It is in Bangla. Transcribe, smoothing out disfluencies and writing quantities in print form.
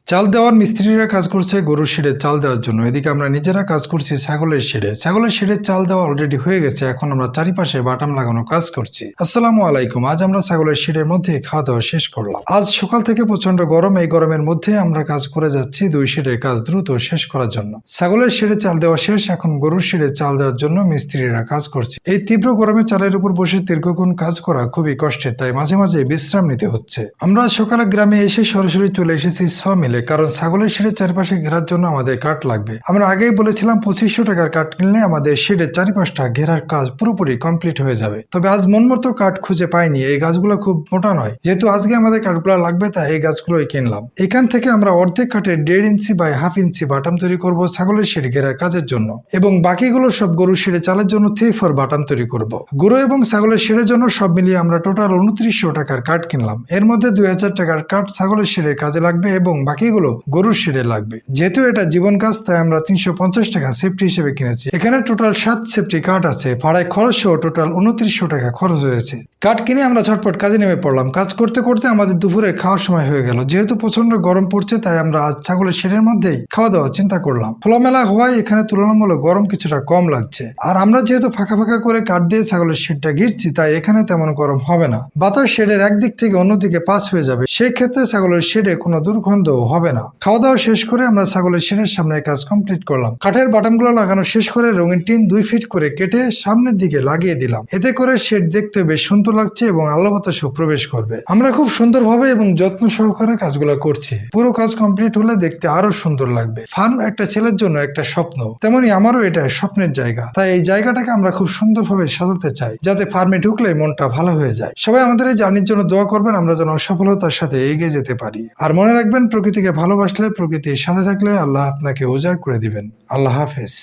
চাল দেওয়ার মিস্ত্রিরা কাজ করছে গরুর শেডে চাল দেওয়ার জন্য। এদিকে আমরা নিজেরা কাজ করছি ছাগলের শেডে। ছাগলের শেডে চাল দেওয়া অলরেডি হয়ে গেছে, এখন আমরা চারিপাশে বাটাম লাগানো কাজ করছি। আসসালামু আলাইকুম। আজ আমরা ছাগলের শেডের মধ্যে খাওয়া দাওয়া শেষ করলাম। আজ সকাল থেকে প্রচন্ড গরম, এই গরমের মধ্যে আমরা কাজ করে যাচ্ছি দুই শেডের কাজ দ্রুত শেষ করার জন্য। ছাগলের শেডে চাল দেওয়া শেষ, এখন গরুর শেডে চাল দেওয়ার জন্য মিস্ত্রিরা কাজ করছে। এই তীব্র গরমে চালের উপর বসে দীর্ঘক্ষণ কাজ করা খুবই কষ্টের, তাই মাঝে মাঝে বিশ্রাম নিতে হচ্ছে। আমরা সকালে গ্রামে এসে সরাসরি চলে এসেছি মিলে, কারণ ছাগলের শেডের চারপাশে ঘেরার জন্য আমাদের কাঠ লাগবে। আমরা আগেই বলেছিলাম 2500 টাকার কাঠ কিনলে আমাদের শেডের চারিপাশটা ঘেরার কাজ পুরোপুরি কমপ্লিট হয়ে যাবে। তবে আজ মন মতো কাঠ খুঁজে পাইনি। এই গাছগুলো খুব মোটা নয়, যেহেতু আজকে আমাদের কাঠগুলো লাগবে তাই এই গাছগুলোই কিনলাম। এখান থেকে আমরা অর্ধেক কাঠের 1.5 ইঞ্চি বাই 1/2 ইঞ্চি বাটাম তৈরি করব ছাগলের শেড ঘেরার কাজের জন্য, এবং বাকিগুলো সব গরুর শেডে চালের জন্য 3/4 বাটাম তৈরি করব। গরু এবং ছাগলের শেডের জন্য সব মিলিয়ে আমরা টোটাল 2900 টাকার কাঠ কিনলাম। এর মধ্যে 2000 টাকার কাঠ ছাগলের শেডের কাজে লাগবে এবং বাকিগুলো গরুর শেডে লাগবে। যেহেতু এটা জীবন কাজ তাই আমরা 350 টাকা সেফটি হিসেবে কিনেছি। এখানে টোটাল 7 সেফটি কাঠ আছে। ভাড়ায় খরচ সহ টোটাল 2900 টাকা খরচ হয়েছে। কাঠ কিনে আমরা ঝটপট কাজে নেমে পড়লাম। কাজ করতে করতে আমাদের দুপুরে খাওয়ার সময় হয়ে গেল। যেহেতু প্রচন্ড গরম পড়ছে তাই আমরা আজ ছাগলের শেডের মধ্যেই খাওয়া দাওয়া চিন্তা করলাম। খোলামেলা হওয়ায় এখানে তুলনামূলক গরম কিছুটা কম লাগছে। আর আমরা যেহেতু ফাঁকা ফাঁকা করে কাঠ দিয়ে ছাগলের শেডটা ঘিরছি তাই এখানে তেমন গরম হবে না। বাতাস শেডের একদিক থেকে অন্যদিকে পাস হয়ে যাবে, সেই ক্ষেত্রে ছাগলের শেডে কোনো দুর্গন্ধ হবে না। খাওয়া দাওয়া শেষ করে আমরা ছাগলের শেডের সামনের কাজ কমপ্লিট করলাম। কাঠের বাটামগুলো লাগানো শেষ করে রঙিন টিন 2 ফিট করে কেটে সামনের দিকে লাগিয়ে দিলাম। এতে করে শেড দেখতে বেশ সুন্দর লাগছে এবং আলো বাতাসও প্রবেশ করবে। আমরা খুব সুন্দরভাবে এবং যত্ন সহকারে কাজগুলো করছি। পুরো কাজ কমপ্লিট হলে দেখতে আরো সুন্দর লাগবে। ফার্ম একটা ছেলের জন্য একটা স্বপ্ন, তেমনি আমারও এটা স্বপ্নের জায়গা। তাই এই জায়গাটাকে আমরা খুব সুন্দরভাবে সাজাতে চাই, যাতে ফার্মে ঢুকলে মনটা ভালো হয়ে যায়। সবাই আমাদের এই জার্নির জন্য দোয়া করবেন, আমরা যেন সফলতার সাথে এগিয়ে যেতে পারি। আর মনে রাখবেন, প্রকৃতিকে ভালোবাসলে, প্রকৃতির সাথে থাকলে আল্লাহ আপনাকে উজাড় করে দিবেন। আল্লাহ হাফেজ।